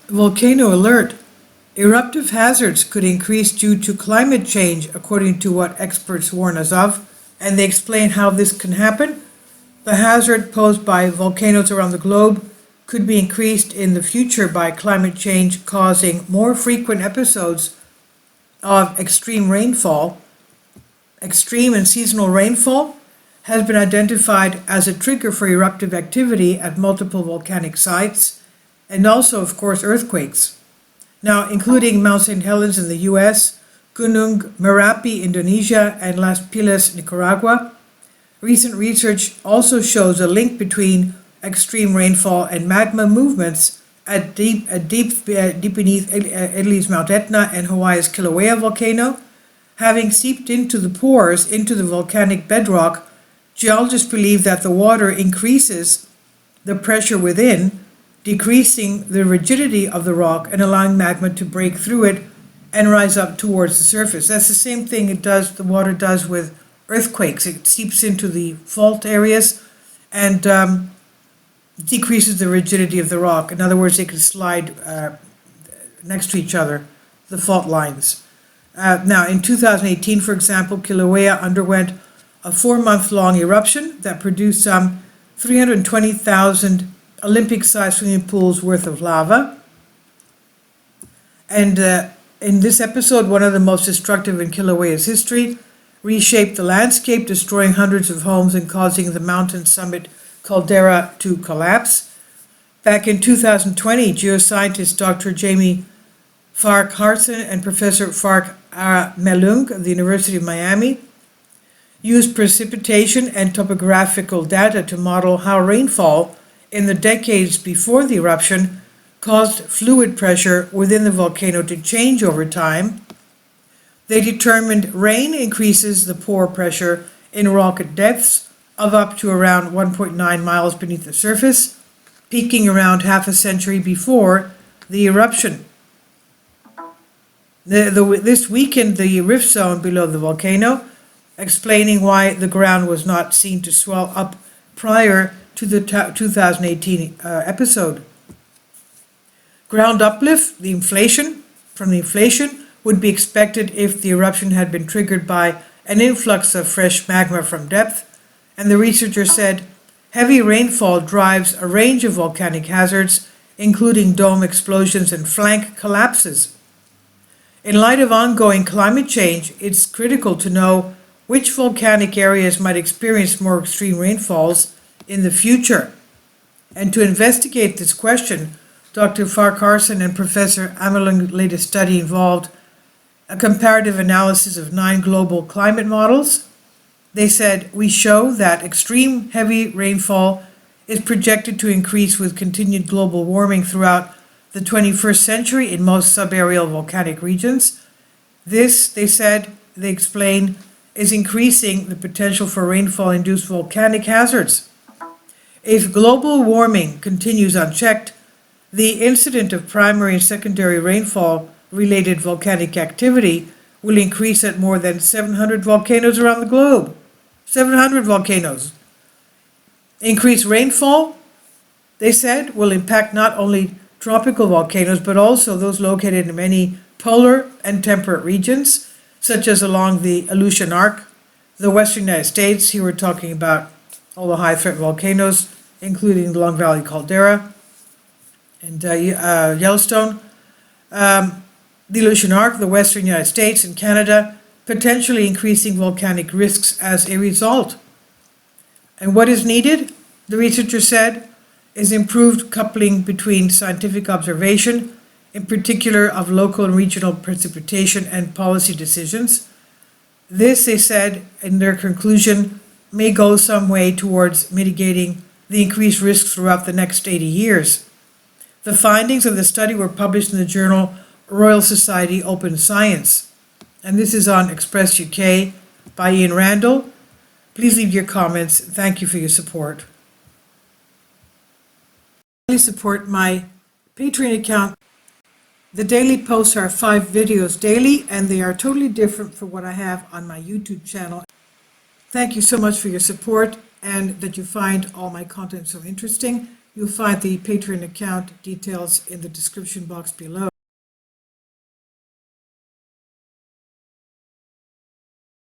Volcano alert. Eruptive hazards could increase due to climate change, according to what experts warn us of, and they explain how this can happen. The hazard posed by volcanoes around the globe could be increased in the future by climate change causing more frequent episodes of extreme rainfall. Extreme and seasonal rainfall has been identified as a trigger for eruptive activity at multiple volcanic sites, and also, of course, earthquakes. Now, including Mount St. Helens in the US, Gunung Merapi, Indonesia, and Las Pilas, Nicaragua. Recent research also shows a link between extreme rainfall and magma movements deep beneath Italy's Mount Etna and Hawaii's Kilauea volcano. Having seeped into the pores into the volcanic bedrock, geologists believe that the water increases the pressure within, decreasing the rigidity of the rock and allowing magma to break through it and rise up towards the surface. That's the same thing the water does with earthquakes. It seeps into the fault areas and decreases the rigidity of the rock. In other words, they can slide next to each other, the fault lines. Now, in 2018, for example, Kilauea underwent a 4-month-long eruption that produced some 320,000 Olympic-sized swimming pools worth of lava. And in this episode, one of the most destructive in Kilauea's history, reshaped the landscape, destroying hundreds of homes and causing the mountain summit caldera to collapse. Back in 2020, geoscientist Dr. Jamie Farquharson and Professor Fark Melung of the University of Miami used precipitation and topographical data to model how rainfall in the decades before the eruption caused fluid pressure within the volcano to change over time. They determined rain increases the pore pressure in rock at depths of up to around 1.9 miles beneath the surface, peaking around half a century before the eruption. This weakened the rift zone below the volcano, explaining why the ground was not seen to swell up prior to the 2018 episode. Ground uplift, the inflation would be expected if the eruption had been triggered by an influx of fresh magma from depth, and the researcher said heavy rainfall drives a range of volcanic hazards, including dome explosions and flank collapses. In light of ongoing climate change, it's critical to know which volcanic areas might experience more extreme rainfalls in the future. And to investigate this question, Dr. Farquharson and Professor Amelung's latest study involved a comparative analysis of 9 global climate models. They said, we show that extreme heavy rainfall is projected to increase with continued global warming throughout the 21st century in most subaerial volcanic regions. This, they explain, is increasing the potential for rainfall-induced volcanic hazards. If global warming continues unchecked, the incidence of primary and secondary rainfall-related volcanic activity will increase at more than 700 volcanoes around the globe. 700 volcanoes. Increased rainfall, they said, will impact not only tropical volcanoes, but also those located in many polar and temperate regions, such as along the Aleutian Arc, the western United States. Here we're talking about all the high-threat volcanoes, including the Long Valley Caldera and Yellowstone, the Aleutian Arc, the western United States and Canada, potentially increasing volcanic risks as a result. And what is needed, the researcher said, is improved coupling between scientific observation, in particular of local and regional precipitation and policy decisions. This, they said in their conclusion, may go some way towards mitigating the increased risks throughout the next 80 years. The findings of the study were published in the journal Royal Society Open Science, and this is on Express UK by Ian Randall. Please leave your comments. Thank you for your support. Please support my Patreon account. The daily posts are 5 videos daily, and they are totally different from what I have on my YouTube channel. Thank you so much for your support and that you find all my content so interesting. You'll find the Patreon account details in the description box below.